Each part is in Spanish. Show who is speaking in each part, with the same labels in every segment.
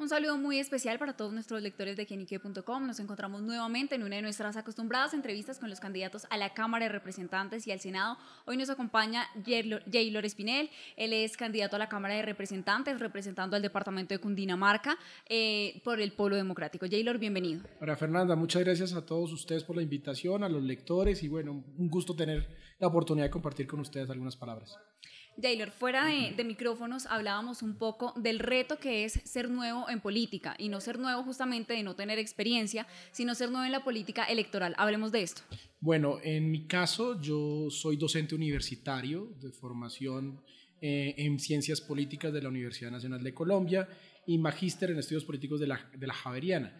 Speaker 1: Un saludo muy especial para todos nuestros lectores de quienique.com. Nos encontramos nuevamente en una de nuestras acostumbradas entrevistas con los candidatos a la Cámara de Representantes y al Senado. Hoy nos acompaña Jaylor Espinel. Él es candidato a la Cámara de Representantes, representando al departamento de Cundinamarca por el Polo Democrático. Jaylor, bienvenido.
Speaker 2: María Fernanda, muchas gracias a todos ustedes por la invitación, a los lectores y bueno, un gusto tener la oportunidad de compartir con ustedes algunas palabras.
Speaker 1: Jaylor, fuera de micrófonos hablábamos un poco del reto que es ser nuevo en política, y no ser nuevo justamente de no tener experiencia, sino ser nuevo en la política electoral. Hablemos de esto.
Speaker 2: Bueno, en mi caso yo soy docente universitario de formación en Ciencias Políticas de la Universidad Nacional de Colombia y magíster en Estudios Políticos de la Javeriana.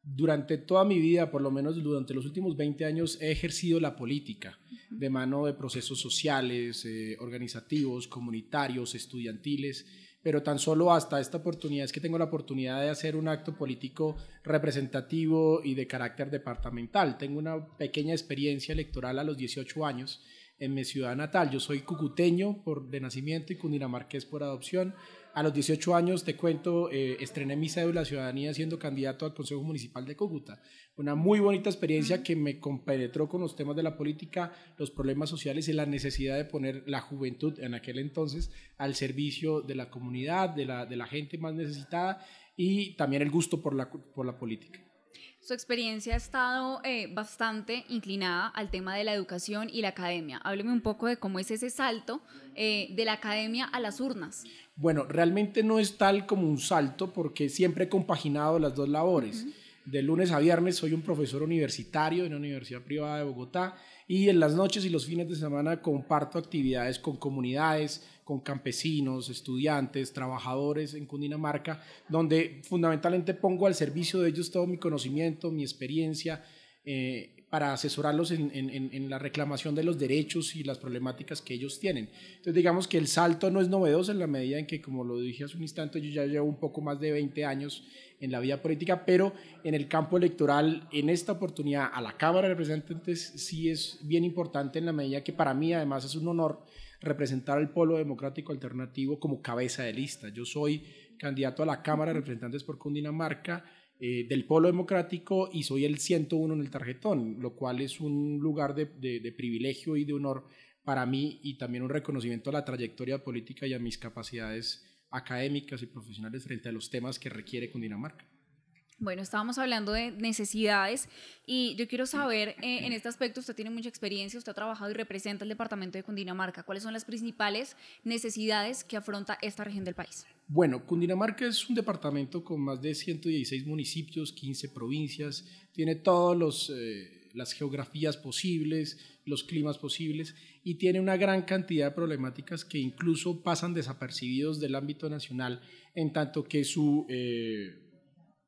Speaker 2: Durante toda mi vida, por lo menos durante los últimos 20 años, he ejercido la política de mano de procesos sociales, organizativos, comunitarios, estudiantiles, pero tan solo hasta esta oportunidad es que tengo la oportunidad de hacer un acto político representativo y de carácter departamental. Tengo una pequeña experiencia electoral a los 18 años en mi ciudad natal. Yo soy cucuteño de nacimiento y cundinamarqués por adopción. A los 18 años, te cuento, estrené mi cédula de ciudadanía siendo candidato al Consejo Municipal de Cúcuta. Una muy bonita experiencia que me compenetró con los temas de la política, los problemas sociales y la necesidad de poner la juventud en aquel entonces al servicio de la comunidad, de la gente más necesitada y también el gusto por la política.
Speaker 1: Su experiencia ha estado bastante inclinada al tema de la educación y la academia. Hábleme un poco de cómo es ese salto de la academia a las urnas.
Speaker 2: Bueno, realmente no es tal como un salto porque siempre he compaginado las dos labores. De lunes a viernes soy un profesor universitario en una universidad privada de Bogotá y en las noches y los fines de semana comparto actividades con comunidades, con campesinos, estudiantes, trabajadores en Cundinamarca, donde fundamentalmente pongo al servicio de ellos todo mi conocimiento, mi experiencia, para asesorarlos en la reclamación de los derechos y las problemáticas que ellos tienen. Entonces digamos que el salto no es novedoso en la medida en que, como lo dije hace un instante, yo ya llevo un poco más de 20 años en la vida política, pero en el campo electoral, en esta oportunidad a la Cámara de Representantes sí es bien importante en la medida que para mí además es un honor representar al Polo Democrático Alternativo como cabeza de lista. Yo soy candidato a la Cámara de Representantes por Cundinamarca, del Polo Democrático y soy el 101 en el tarjetón, lo cual es un lugar de privilegio y de honor para mí y también un reconocimiento a la trayectoria política y a mis capacidades académicas y profesionales frente a los temas que requiere Cundinamarca.
Speaker 1: Bueno, estábamos hablando de necesidades y yo quiero saber, en este aspecto usted tiene mucha experiencia, usted ha trabajado y representa el departamento de Cundinamarca. ¿Cuáles son las principales necesidades que afronta esta región del país?
Speaker 2: Bueno, Cundinamarca es un departamento con más de 116 municipios, 15 provincias, tiene todas las geografías posibles, los climas posibles y tiene una gran cantidad de problemáticas que incluso pasan desapercibidos del ámbito nacional, en tanto que su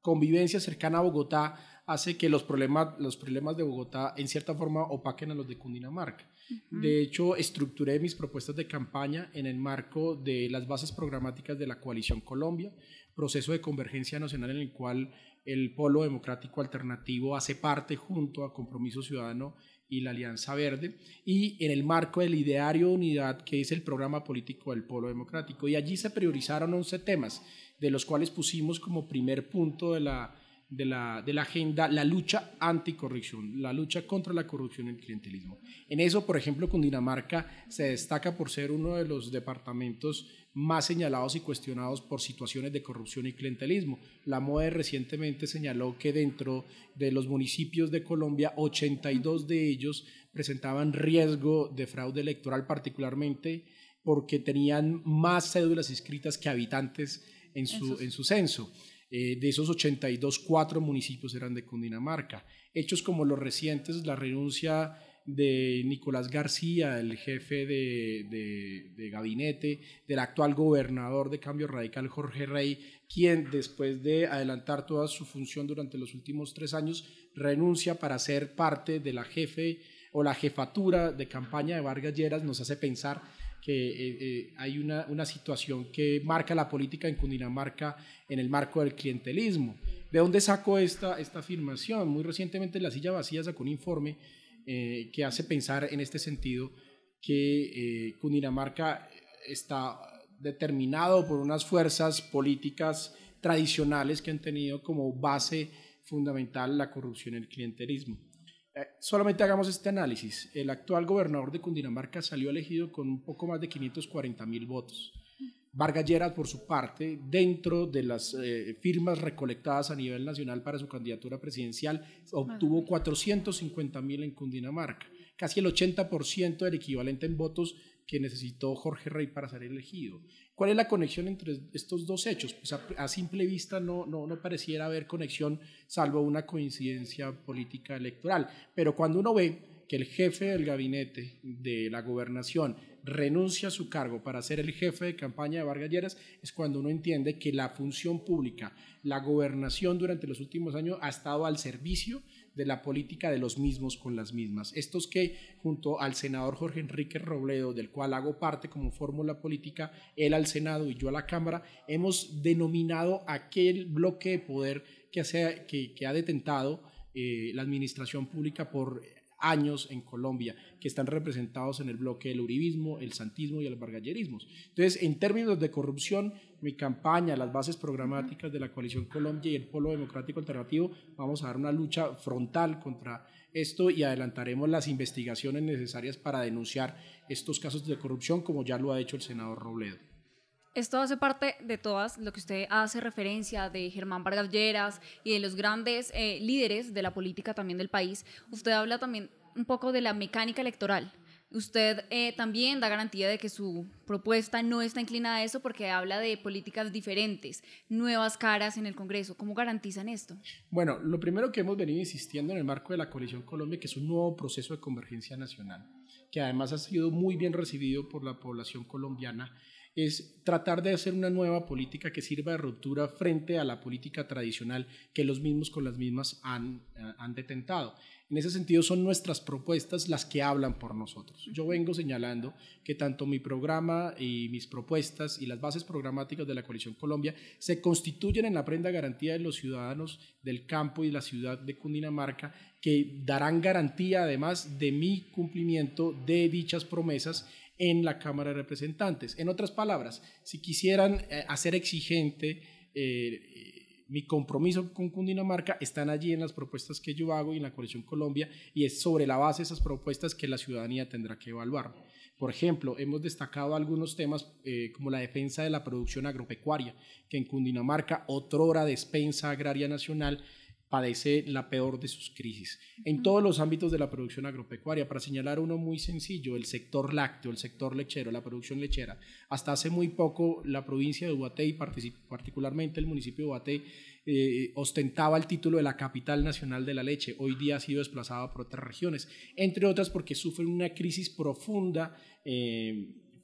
Speaker 2: convivencia cercana a Bogotá hace que los problemas de Bogotá en cierta forma opaquen a los de Cundinamarca. De hecho, estructuré mis propuestas de campaña en el marco de las bases programáticas de la Coalición Colombia, proceso de convergencia nacional en el cual el Polo Democrático Alternativo hace parte junto a Compromiso Ciudadano y la Alianza Verde, y en el marco del Ideario de Unidad, que es el programa político del Polo Democrático. Y allí se priorizaron 11 temas, de los cuales pusimos como primer punto de la agenda la lucha anticorrupción, la lucha contra la corrupción y el clientelismo. En eso, por ejemplo, Cundinamarca se destaca por ser uno de los departamentos más señalados y cuestionados por situaciones de corrupción y clientelismo. La MOE recientemente señaló que dentro de los municipios de Colombia, 82 de ellos presentaban riesgo de fraude electoral, particularmente porque tenían más cédulas inscritas que habitantes en su censo. De esos 82, 4 municipios eran de Cundinamarca. Hechos como los recientes, la renuncia de Nicolás García, el jefe de gabinete, del actual gobernador de Cambio Radical, Jorge Rey, quien después de adelantar toda su función durante los últimos 3 años, renuncia para ser parte de la jefatura de campaña de Vargas Lleras, nos hace pensar que hay una situación que marca la política en Cundinamarca en el marco del clientelismo. ¿De dónde saco esta afirmación? Muy recientemente La Silla Vacía sacó un informe que hace pensar en este sentido que Cundinamarca está determinado por unas fuerzas políticas tradicionales que han tenido como base fundamental la corrupción y el clientelismo. Solamente hagamos este análisis. El actual gobernador de Cundinamarca salió elegido con un poco más de 540.000 votos. Vargas Lleras, por su parte, dentro de las firmas recolectadas a nivel nacional para su candidatura presidencial, obtuvo 450.000 en Cundinamarca, casi el 80% del equivalente en votos que necesitó Jorge Rey para ser elegido. ¿Cuál es la conexión entre estos dos hechos? Pues a simple vista no pareciera haber conexión, salvo una coincidencia política electoral. Pero cuando uno ve que el jefe del gabinete de la gobernación renuncia a su cargo para ser el jefe de campaña de Vargas Lleras, es cuando uno entiende que la función pública, la gobernación durante los últimos años ha estado al servicio de la política de los mismos con las mismas. Estos que, junto al senador Jorge Enrique Robledo, del cual hago parte como fórmula política, él al Senado y yo a la Cámara, hemos denominado aquel bloque de poder que ha detentado la administración pública por años en Colombia, que están representados en el bloque del uribismo, el santismo y el vargallerismo. Entonces, en términos de corrupción, mi campaña, las bases programáticas de la Coalición Colombia y el Polo Democrático Alternativo, vamos a dar una lucha frontal contra esto y adelantaremos las investigaciones necesarias para denunciar estos casos de corrupción, como ya lo ha hecho el senador Robledo.
Speaker 1: Esto hace parte de todas, lo que usted hace referencia de Germán Vargas Lleras y de los grandes líderes de la política también del país. Usted habla también un poco de la mecánica electoral. Usted también da garantía de que su propuesta no está inclinada a eso porque habla de políticas diferentes, nuevas caras en el Congreso. ¿Cómo garantizan esto?
Speaker 2: Bueno, lo primero que hemos venido insistiendo en el marco de la Coalición Colombia, que es un nuevo proceso de convergencia nacional, que además ha sido muy bien recibido por la población colombiana, es tratar de hacer una nueva política que sirva de ruptura frente a la política tradicional que los mismos con las mismas han detentado. En ese sentido son nuestras propuestas las que hablan por nosotros. Yo vengo señalando que tanto mi programa y mis propuestas y las bases programáticas de la Coalición Colombia se constituyen en la prenda garantía de los ciudadanos del campo y de la ciudad de Cundinamarca, que darán garantía además de mi cumplimiento de dichas promesas en la Cámara de Representantes. En otras palabras, si quisieran hacer exigente mi compromiso con Cundinamarca, están allí en las propuestas que yo hago y en la Coalición Colombia, y es sobre la base de esas propuestas que la ciudadanía tendrá que evaluar. Por ejemplo, hemos destacado algunos temas como la defensa de la producción agropecuaria, que en Cundinamarca, otrora despensa agraria nacional, padece la peor de sus crisis. En todos los ámbitos de la producción agropecuaria, para señalar uno muy sencillo, el sector lácteo, el sector lechero, la producción lechera. Hasta hace muy poco la provincia de Ubaté y particularmente el municipio de Ubaté ostentaba el título de la capital nacional de la leche. Hoy día ha sido desplazada por otras regiones, entre otras porque sufren una crisis profunda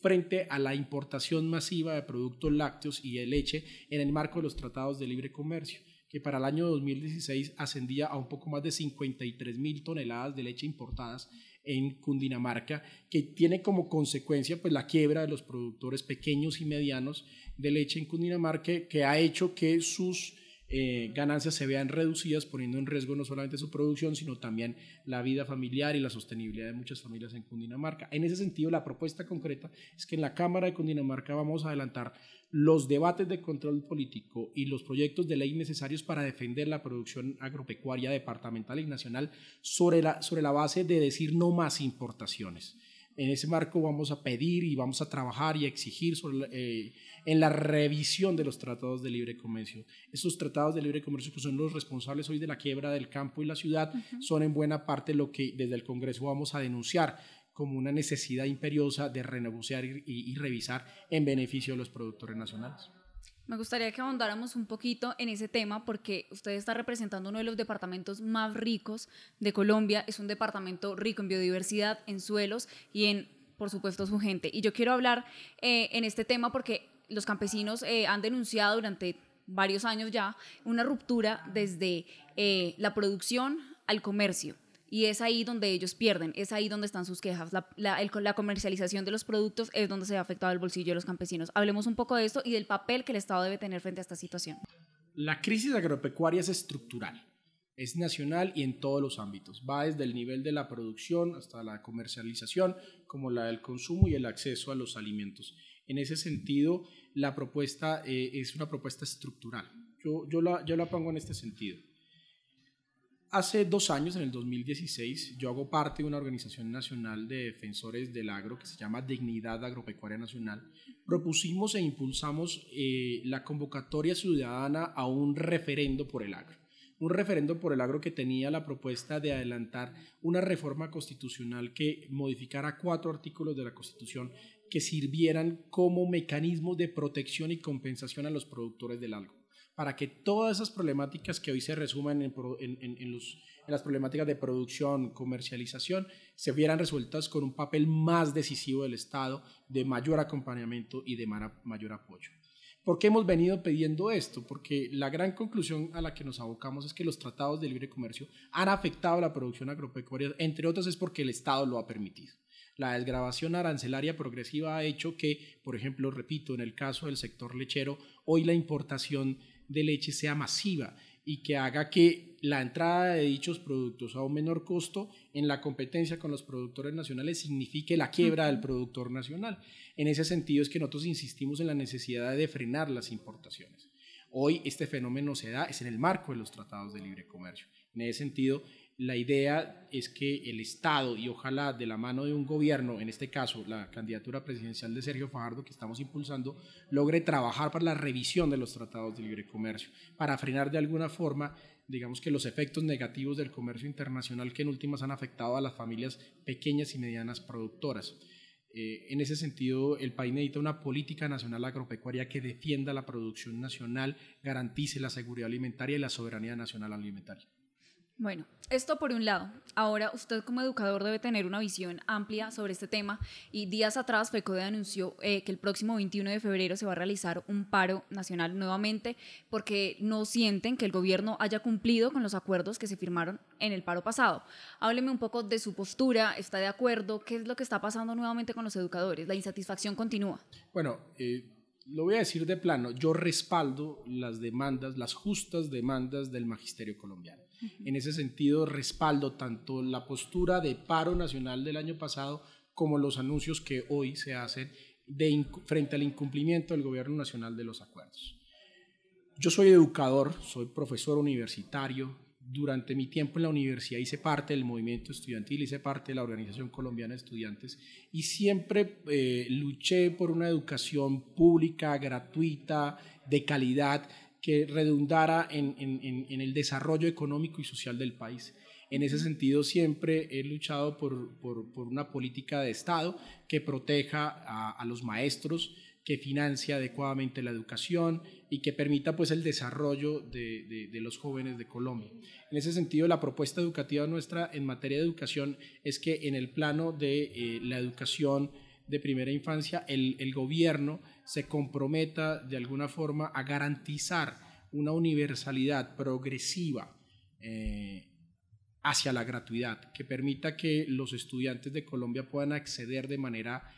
Speaker 2: frente a la importación masiva de productos lácteos y de leche en el marco de los tratados de libre comercio, que para el año 2016 ascendía a un poco más de 53.000 toneladas de leche importadas en Cundinamarca, que tiene como consecuencia pues la quiebra de los productores pequeños y medianos de leche en Cundinamarca, que ha hecho que sus ganancias se vean reducidas, poniendo en riesgo no solamente su producción, sino también la vida familiar y la sostenibilidad de muchas familias en Cundinamarca. En ese sentido, la propuesta concreta es que en la Cámara de Cundinamarca vamos a adelantar los debates de control político y los proyectos de ley necesarios para defender la producción agropecuaria departamental y nacional sobre la base de decir no más importaciones. En ese marco vamos a pedir y vamos a trabajar y a exigir en la revisión de los tratados de libre comercio. Esos tratados de libre comercio, que son los responsables hoy de la quiebra del campo y la ciudad, son en buena parte lo que desde el Congreso vamos a denunciar como una necesidad imperiosa de renegociar y revisar en beneficio de los productores nacionales.
Speaker 1: Me gustaría que ahondáramos un poquito en ese tema porque usted está representando uno de los departamentos más ricos de Colombia. Es un departamento rico en biodiversidad, en suelos y en, por supuesto, su gente. Y yo quiero hablar en este tema porque los campesinos han denunciado durante varios años ya una ruptura desde la producción al comercio. Y es ahí donde ellos pierden, es ahí donde están sus quejas. La comercialización de los productos es donde se ha afectado el bolsillo de los campesinos. Hablemos un poco de esto y del papel que el Estado debe tener frente a esta situación.
Speaker 2: La crisis agropecuaria es estructural, es nacional y en todos los ámbitos. Va desde el nivel de la producción hasta la comercialización, como la del consumo y el acceso a los alimentos. En ese sentido, la propuesta es una propuesta estructural. Yo la pongo en este sentido. Hace 2 años, en el 2016, yo hago parte de una organización nacional de defensores del agro que se llama Dignidad Agropecuaria Nacional. Propusimos e impulsamos la convocatoria ciudadana a un referendo por el agro. Un referendo por el agro que tenía la propuesta de adelantar una reforma constitucional que modificara 4 artículos de la Constitución que sirvieran como mecanismos de protección y compensación a los productores del agro, para que todas esas problemáticas que hoy se resumen en las problemáticas de producción, comercialización, se vieran resueltas con un papel más decisivo del Estado, de mayor acompañamiento y de mayor apoyo. ¿Por qué hemos venido pidiendo esto? Porque la gran conclusión a la que nos abocamos es que los tratados de libre comercio han afectado la producción agropecuaria, entre otras es porque el Estado lo ha permitido. La desgravación arancelaria progresiva ha hecho que, por ejemplo, repito, en el caso del sector lechero, hoy la importación de leche sea masiva y que haga que la entrada de dichos productos a un menor costo en la competencia con los productores nacionales signifique la quiebra del productor nacional. En ese sentido es que nosotros insistimos en la necesidad de frenar las importaciones. Hoy este fenómeno se da es en el marco de los tratados de libre comercio. En ese sentido, la idea es que el Estado, y ojalá de la mano de un gobierno, en este caso la candidatura presidencial de Sergio Fajardo que estamos impulsando, logre trabajar para la revisión de los tratados de libre comercio, para frenar de alguna forma, digamos que los efectos negativos del comercio internacional que en últimas han afectado a las familias pequeñas y medianas productoras. En ese sentido, el país necesita una política nacional agropecuaria que defienda la producción nacional, garantice la seguridad alimentaria y la soberanía nacional alimentaria.
Speaker 1: Bueno, esto por un lado. Ahora, usted como educador debe tener una visión amplia sobre este tema y días atrás FECODE anunció que el próximo 21 de febrero se va a realizar un paro nacional nuevamente porque no sienten que el gobierno haya cumplido con los acuerdos que se firmaron en el paro pasado. Hábleme un poco de su postura, ¿está de acuerdo? ¿Qué es lo que está pasando nuevamente con los educadores? ¿La insatisfacción continúa?
Speaker 2: Bueno, lo voy a decir de plano, yo respaldo las demandas, las justas demandas del magisterio colombiano. En ese sentido, respaldo tanto la postura de paro nacional del año pasado como los anuncios que hoy se hacen frente al incumplimiento del gobierno nacional de los acuerdos. Yo soy educador, soy profesor universitario. Durante mi tiempo en la universidad hice parte del movimiento estudiantil, hice parte de la Organización Colombiana de Estudiantes y siempre luché por una educación pública, gratuita, de calidad, que redundara en el desarrollo económico y social del país. En ese sentido, siempre he luchado por una política de Estado que proteja a los maestros, que financie adecuadamente la educación y que permita pues, el desarrollo de los jóvenes de Colombia. En ese sentido, la propuesta educativa nuestra en materia de educación es que en el plano de la educación de primera infancia, el gobierno se comprometa de alguna forma a garantizar una universalidad progresiva hacia la gratuidad, que permita que los estudiantes de Colombia puedan acceder de manera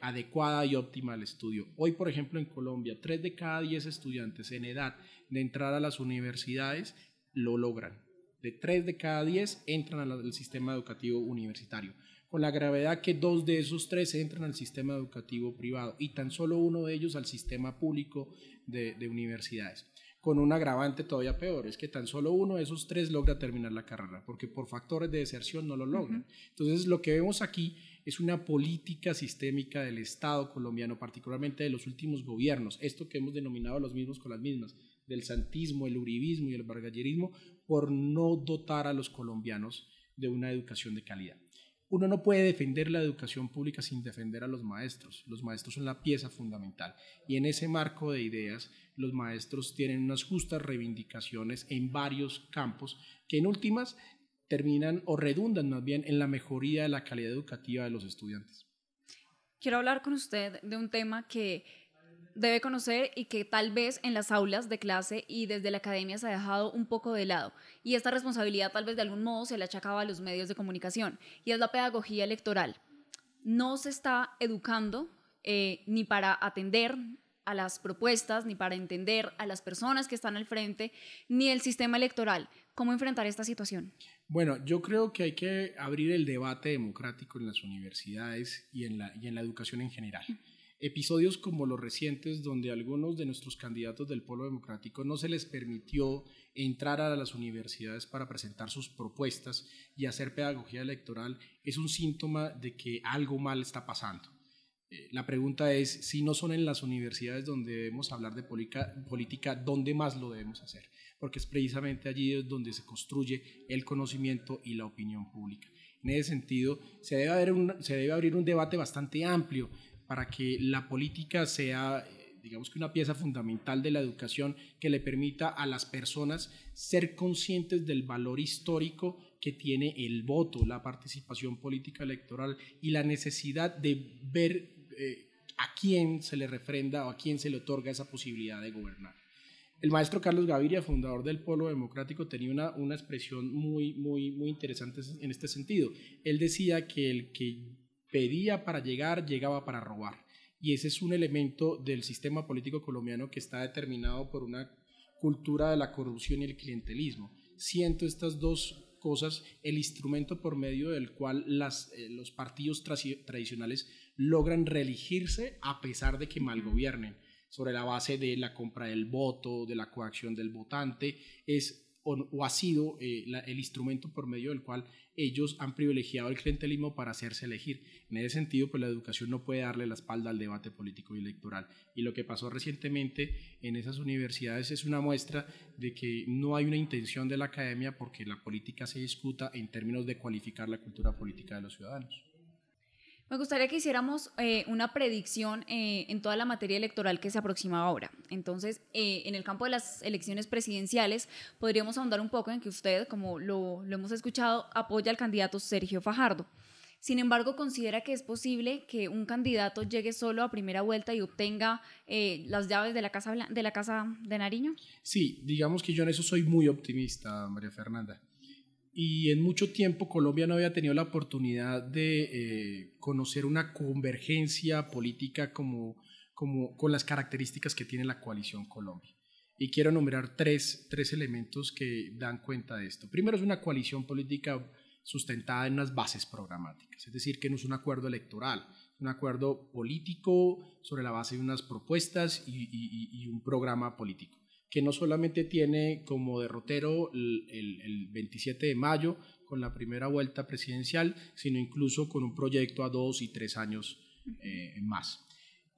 Speaker 2: adecuada y óptima al estudio. Hoy, por ejemplo, en Colombia, 3 de cada 10 estudiantes en edad de entrar a las universidades lo logran. De 3 de cada 10 entran al sistema educativo universitario, con la gravedad que 2 de esos 3 entran al sistema educativo privado y tan solo 1 de ellos al sistema público de universidades. Con un agravante todavía peor, es que tan solo 1 de esos 3 logra terminar la carrera, porque por factores de deserción no lo logran. Entonces, lo que vemos aquí es una política sistémica del Estado colombiano, particularmente de los últimos gobiernos, esto que hemos denominado los mismos con las mismas, del santismo, el uribismo y el vargallerismo, por no dotar a los colombianos de una educación de calidad. Uno no puede defender la educación pública sin defender a los maestros. Los maestros son la pieza fundamental y en ese marco de ideas los maestros tienen unas justas reivindicaciones en varios campos que en últimas terminan o redundan más bien en la mejoría de la calidad educativa de los estudiantes.
Speaker 1: Quiero hablar con usted de un tema que debe conocer y que tal vez en las aulas de clase y desde la academia se ha dejado un poco de lado. Y esta responsabilidad tal vez de algún modo se le achacaba a los medios de comunicación y es la pedagogía electoral. No se está educando ni para atender a las propuestas, ni para entender a las personas que están al frente, ni el sistema electoral. ¿Cómo enfrentar esta situación?
Speaker 2: Bueno, yo creo que hay que abrir el debate democrático en las universidades y en la educación en general. Episodios como los recientes, donde a algunos de nuestros candidatos del Polo Democrático no se les permitió entrar a las universidades para presentar sus propuestas y hacer pedagogía electoral, es un síntoma de que algo mal está pasando. La pregunta es, si no son en las universidades donde debemos hablar de política, ¿dónde más lo debemos hacer? Porque es precisamente allí donde se construye el conocimiento y la opinión pública. En ese sentido, se debe abrir un debate bastante amplio para que la política sea, digamos que una pieza fundamental de la educación que le permita a las personas ser conscientes del valor histórico que tiene el voto, la participación política electoral y la necesidad de ver a quién se le refrenda o a quién se le otorga esa posibilidad de gobernar. El maestro Carlos Gaviria, fundador del Polo Democrático, tenía una expresión muy interesante en este sentido. Él decía que el que pedía para llegar, llegaba para robar. Y ese es un elemento del sistema político colombiano que está determinado por una cultura de la corrupción y el clientelismo. Siento estas dos cosas, el instrumento por medio del cual los partidos tradicionales logran reelegirse a pesar de que mal gobiernen, sobre la base de la compra del voto, de la coacción del votante, o ha sido el instrumento por medio del cual ellos han privilegiado el clientelismo para hacerse elegir. En ese sentido, pues la educación no puede darle la espalda al debate político y electoral. Y lo que pasó recientemente en esas universidades es una muestra de que no hay una intención de la academia porque la política se discuta en términos de cualificar la cultura política de los ciudadanos.
Speaker 1: Me gustaría que hiciéramos una predicción en toda la materia electoral que se aproxima ahora. Entonces, en el campo de las elecciones presidenciales, podríamos ahondar un poco en que usted, como lo hemos escuchado, apoya al candidato Sergio Fajardo. Sin embargo, considera que es posible que un candidato llegue solo a primera vuelta y obtenga las llaves de la Casa de Nariño.
Speaker 2: Sí, digamos que yo en eso soy muy optimista, María Fernanda. Y en mucho tiempo Colombia no había tenido la oportunidad de conocer una convergencia política con las características que tiene la coalición Colombia. Y quiero enumerar tres elementos que dan cuenta de esto. Primero, es una coalición política sustentada en unas bases programáticas, es decir, que no es un acuerdo electoral, es un acuerdo político sobre la base de unas propuestas y un programa político, que no solamente tiene como derrotero el 27 de mayo con la primera vuelta presidencial, sino incluso con un proyecto a 2 y 3 años más.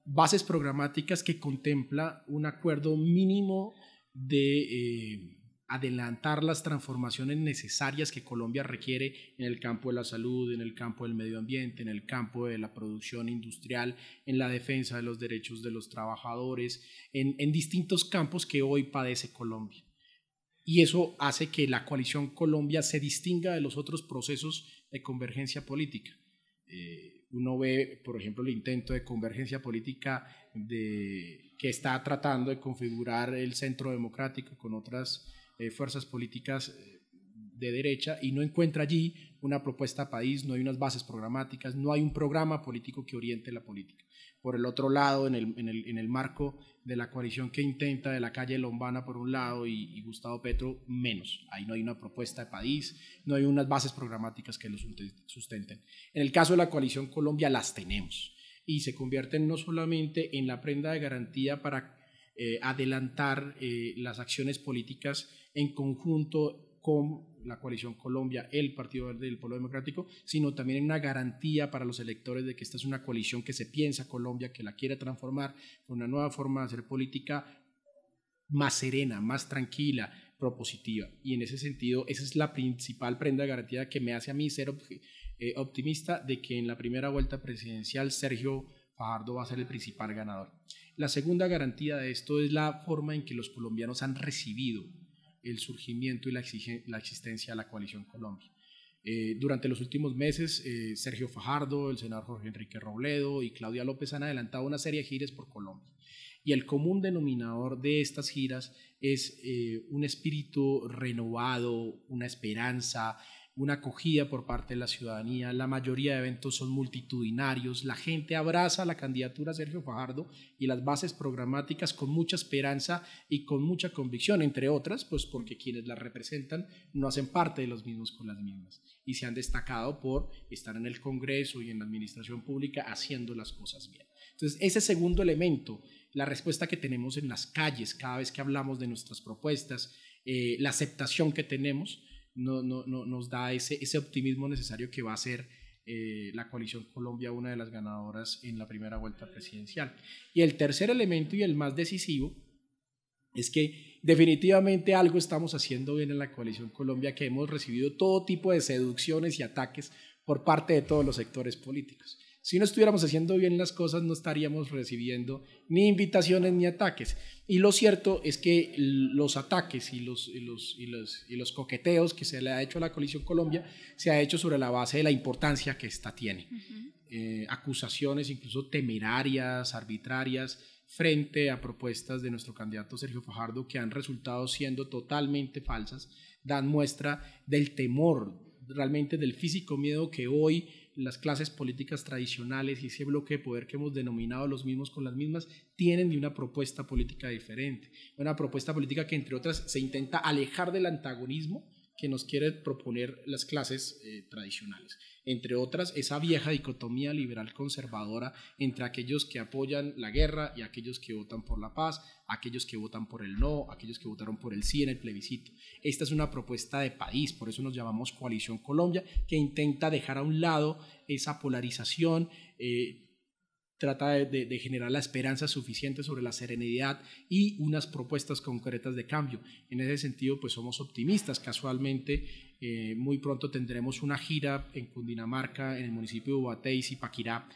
Speaker 2: Bases programáticas que contempla un acuerdo mínimo de adelantar las transformaciones necesarias que Colombia requiere en el campo de la salud, en el campo del medio ambiente, en el campo de la producción industrial, en la defensa de los derechos de los trabajadores, en distintos campos que hoy padece Colombia. Y eso hace que la coalición Colombia se distinga de los otros procesos de convergencia política. Uno ve, por ejemplo, el intento de convergencia política que está tratando de configurar el Centro Democrático con otras fuerzas políticas de derecha y no encuentra allí una propuesta país, no hay unas bases programáticas, no hay un programa político que oriente la política. Por el otro lado, en el marco de la coalición que intenta de la calle Lombana por un lado y Gustavo Petro, menos. Ahí no hay una propuesta de país, no hay unas bases programáticas que lo sustenten. En el caso de la coalición Colombia las tenemos y se convierten no solamente en la prenda de garantía para adelantar las acciones políticas en conjunto con la coalición Colombia, el Partido Verde y el Polo Democrático, sino también una garantía para los electores de que esta es una coalición que se piensa Colombia, que la quiere transformar con una nueva forma de hacer política más serena, más tranquila, propositiva. Y en ese sentido, esa es la principal prenda de garantía que me hace a mí ser optimista de que en la primera vuelta presidencial Sergio Fajardo va a ser el principal ganador. La segunda garantía de esto es la forma en que los colombianos han recibido el surgimiento y la existencia de la coalición Colombia. Durante los últimos meses, Sergio Fajardo, el senador Jorge Enrique Robledo y Claudia López han adelantado una serie de giras por Colombia. Y el común denominador de estas giras es un espíritu renovado, una esperanza, una acogida por parte de la ciudadanía, la mayoría de eventos son multitudinarios, la gente abraza la candidatura a Sergio Fajardo y las bases programáticas con mucha esperanza y con mucha convicción, entre otras, pues porque quienes las representan no hacen parte de los mismos con las mismas y se han destacado por estar en el Congreso y en la administración pública haciendo las cosas bien. Entonces, ese segundo elemento, la respuesta que tenemos en las calles cada vez que hablamos de nuestras propuestas, la aceptación que tenemos, nos da ese optimismo necesario que va a ser la Coalición Colombia una de las ganadoras en la primera vuelta presidencial. Y el tercer elemento y el más decisivo es que definitivamente algo estamos haciendo bien en la Coalición Colombia, que hemos recibido todo tipo de seducciones y ataques por parte de todos los sectores políticos. Si no estuviéramos haciendo bien las cosas, no estaríamos recibiendo ni invitaciones ni ataques. Y lo cierto es que los ataques y los coqueteos que se le ha hecho a la Coalición Colombia se ha hecho sobre la base de la importancia que ésta tiene. Acusaciones incluso temerarias, arbitrarias, frente a propuestas de nuestro candidato Sergio Fajardo que han resultado siendo totalmente falsas, dan muestra del temor, realmente del físico miedo que hoy las clases políticas tradicionales y ese bloque de poder que hemos denominado los mismos con las mismas tienen de una propuesta política diferente, una propuesta política que entre otras se intenta alejar del antagonismo que nos quiere proponer las clases tradicionales, entre otras esa vieja dicotomía liberal conservadora entre aquellos que apoyan la guerra y aquellos que votan por la paz, aquellos que votan por el no, aquellos que votaron por el sí en el plebiscito. Esta es una propuesta de país, por eso nos llamamos Coalición Colombia, que intenta dejar a un lado esa polarización, trata de generar la esperanza suficiente sobre la serenidad y unas propuestas concretas de cambio. En ese sentido, pues somos optimistas. Casualmente, muy pronto tendremos una gira en Cundinamarca, en el municipio de Ubaté y Zipaquirá,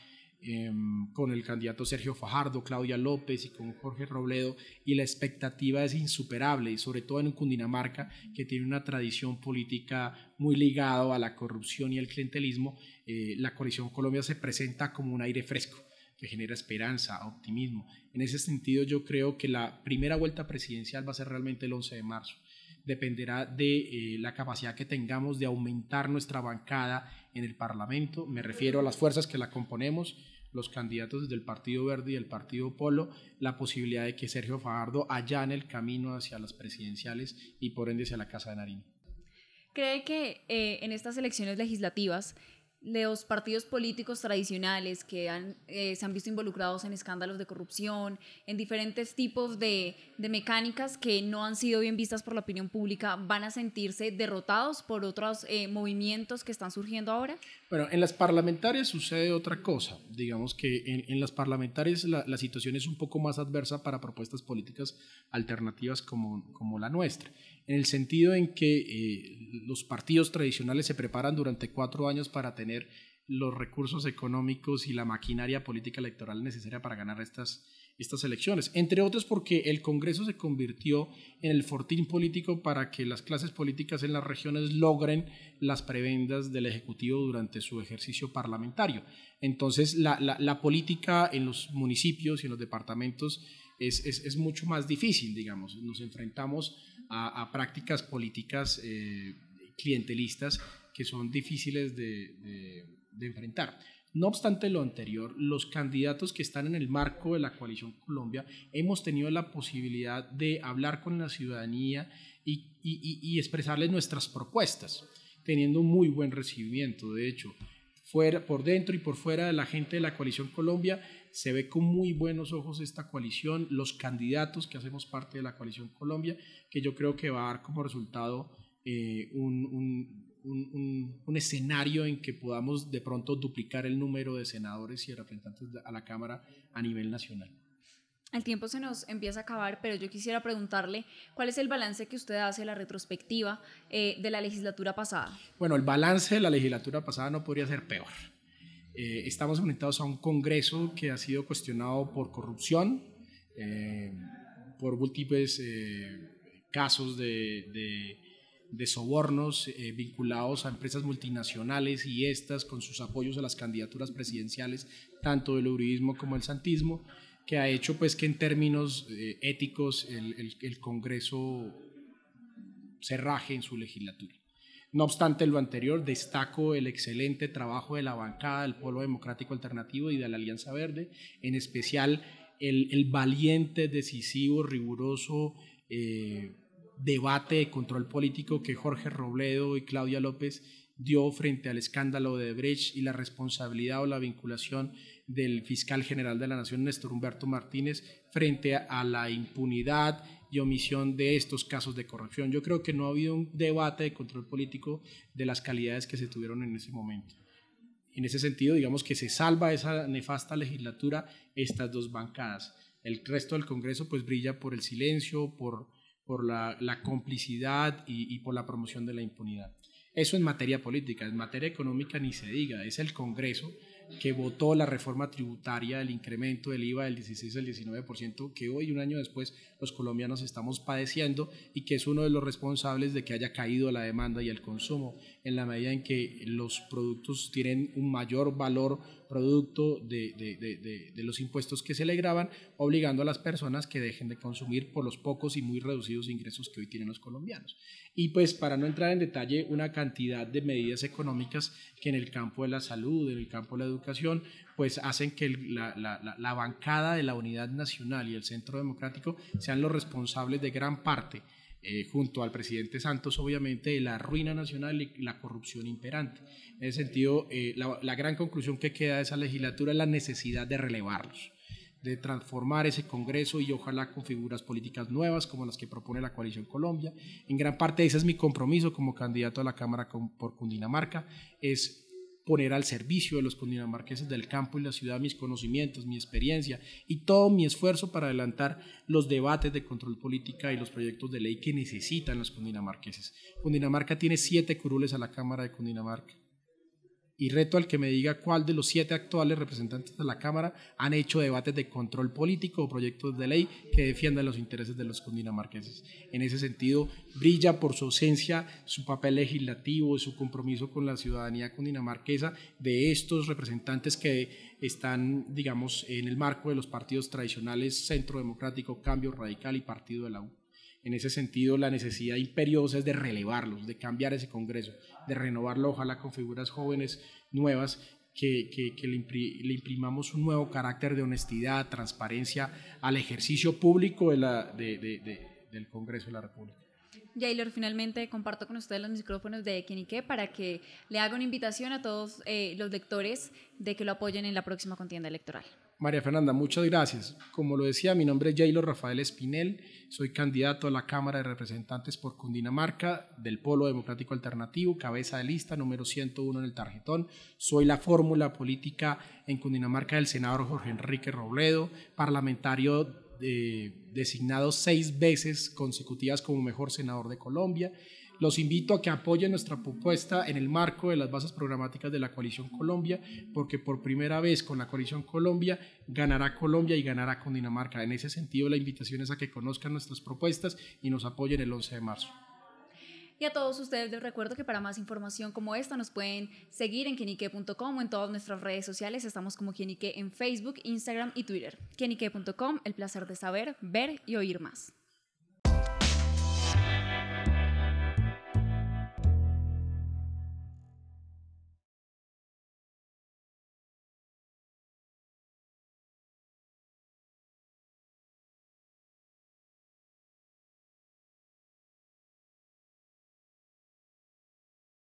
Speaker 2: con el candidato Sergio Fajardo, Claudia López y con Jorge Robledo, y la expectativa es insuperable, y sobre todo en Cundinamarca, que tiene una tradición política muy ligada a la corrupción y el clientelismo. La Coalición Colombia se presenta como un aire fresco que genera esperanza, optimismo. En ese sentido, yo creo que la primera vuelta presidencial va a ser realmente el 11 de marzo. Dependerá de la capacidad que tengamos de aumentar nuestra bancada en el Parlamento. Me refiero a las fuerzas que la componemos, los candidatos desde el Partido Verde y el Partido Polo, la posibilidad de que Sergio Fajardo allane el camino hacia las presidenciales y por ende hacia la Casa de Nariño.
Speaker 1: ¿Cree que en estas elecciones legislativas los partidos políticos tradicionales que se han visto involucrados en escándalos de corrupción, en diferentes tipos de mecánicas que no han sido bien vistas por la opinión pública, van a sentirse derrotados por otros movimientos que están surgiendo ahora?
Speaker 2: Bueno, en las parlamentarias sucede otra cosa. Digamos que en las parlamentarias la situación es un poco más adversa para propuestas políticas alternativas como la nuestra, en el sentido en que los partidos tradicionales se preparan durante 4 años para tener los recursos económicos y la maquinaria política electoral necesaria para ganar estas elecciones, entre otros porque el Congreso se convirtió en el fortín político para que las clases políticas en las regiones logren las prebendas del Ejecutivo durante su ejercicio parlamentario. Entonces la política en los municipios y en los departamentos es mucho más difícil, digamos. Nos enfrentamos a prácticas políticas clientelistas que son difíciles de enfrentar. No obstante lo anterior, los candidatos que están en el marco de la Coalición Colombia hemos tenido la posibilidad de hablar con la ciudadanía y expresarles nuestras propuestas, teniendo un muy buen recibimiento. De hecho, por dentro y por fuera de la gente de la Coalición Colombia se ve con muy buenos ojos esta coalición, los candidatos que hacemos parte de la Coalición Colombia, que yo creo que va a dar como resultado un escenario en que podamos de pronto duplicar el número de senadores y representantes a la Cámara a nivel nacional.
Speaker 1: El tiempo se nos empieza a acabar, pero yo quisiera preguntarle cuál es el balance que usted hace, la retrospectiva de la legislatura pasada.
Speaker 2: Bueno, el balance de la legislatura pasada no podría ser peor. Estamos enfrentados a un Congreso que ha sido cuestionado por corrupción, por múltiples casos de sobornos vinculados a empresas multinacionales y estas con sus apoyos a las candidaturas presidenciales, tanto del uribismo como del santismo, que ha hecho pues que en términos éticos el Congreso se raje en su legislatura. No obstante lo anterior, destaco el excelente trabajo de la bancada del Polo Democrático Alternativo y de la Alianza Verde, en especial el valiente, decisivo, riguroso debate de control político que Jorge Robledo y Claudia López dio frente al escándalo de Brecht y la responsabilidad o la vinculación del fiscal general de la Nación, Néstor Humberto Martínez, frente a la impunidad y omisión de estos casos de corrupción. Yo creo que no ha habido un debate de control político de las calidades que se tuvieron en ese momento. En ese sentido, digamos que se salva esa nefasta legislatura estas dos bancadas. El resto del Congreso pues brilla por el silencio, por la complicidad y por la promoción de la impunidad. Eso en materia política. En materia económica ni se diga, es el Congreso que votó la reforma tributaria, el incremento del IVA del 16 al 19%, que hoy, un año después, los colombianos estamos padeciendo y que es uno de los responsables de que haya caído la demanda y el consumo, en la medida en que los productos tienen un mayor valor producto de los impuestos que se le graban, obligando a las personas que dejen de consumir por los pocos y muy reducidos ingresos que hoy tienen los colombianos. Y pues para no entrar en detalle, una cantidad de medidas económicas que en el campo de la salud, en el campo de la educación, pues hacen que la bancada de la Unidad Nacional y el Centro Democrático sean los responsables de gran parte, junto al presidente Santos, obviamente, de la ruina nacional y la corrupción imperante. En ese sentido, la gran conclusión que queda de esa legislatura es la necesidad de relevarlos, de transformar ese Congreso y ojalá con figuras políticas nuevas como las que propone la Coalición Colombia. En gran parte ese es mi compromiso como candidato a la Cámara por Cundinamarca, es poner al servicio de los cundinamarqueses del campo y la ciudad mis conocimientos, mi experiencia y todo mi esfuerzo para adelantar los debates de control política y los proyectos de ley que necesitan los cundinamarqueses. Cundinamarca tiene 7 curules a la Cámara de Cundinamarca. Y reto al que me diga cuál de los 7 actuales representantes de la Cámara han hecho debates de control político o proyectos de ley que defiendan los intereses de los cundinamarqueses. En ese sentido, brilla por su ausencia su papel legislativo, su compromiso con la ciudadanía cundinamarquesa de estos representantes que están, digamos, en el marco de los partidos tradicionales Centro Democrático, Cambio Radical y Partido de la U. En ese sentido, la necesidad imperiosa es de relevarlos, de cambiar ese Congreso, de renovarlo, ojalá con figuras jóvenes, nuevas, que le imprimamos un nuevo carácter de honestidad, transparencia al ejercicio público del Congreso de la República.
Speaker 1: Yaylor, finalmente comparto con ustedes los micrófonos de Quenique para que le haga una invitación a todos los lectores de que lo apoyen en la próxima contienda electoral.
Speaker 2: María Fernanda, muchas gracias. Como lo decía, mi nombre es Yaylor Rafael Espinel, soy candidato a la Cámara de Representantes por Cundinamarca del Polo Democrático Alternativo, cabeza de lista, número 101 en el tarjetón. Soy la fórmula política en Cundinamarca del senador Jorge Enrique Robledo, parlamentario designado 6 veces consecutivas como mejor senador de Colombia. Los invito a que apoyen nuestra propuesta en el marco de las bases programáticas de la Coalición Colombia, porque por primera vez con la Coalición Colombia ganará Colombia y ganará Cundinamarca. En ese sentido, la invitación es a que conozcan nuestras propuestas y nos apoyen el 11 de marzo.
Speaker 1: Y a todos ustedes les recuerdo que para más información como esta nos pueden seguir en quenique.com o en todas nuestras redes sociales. Estamos como Quenique en Facebook, Instagram y Twitter. Quenique.com, el placer de saber, ver y oír más.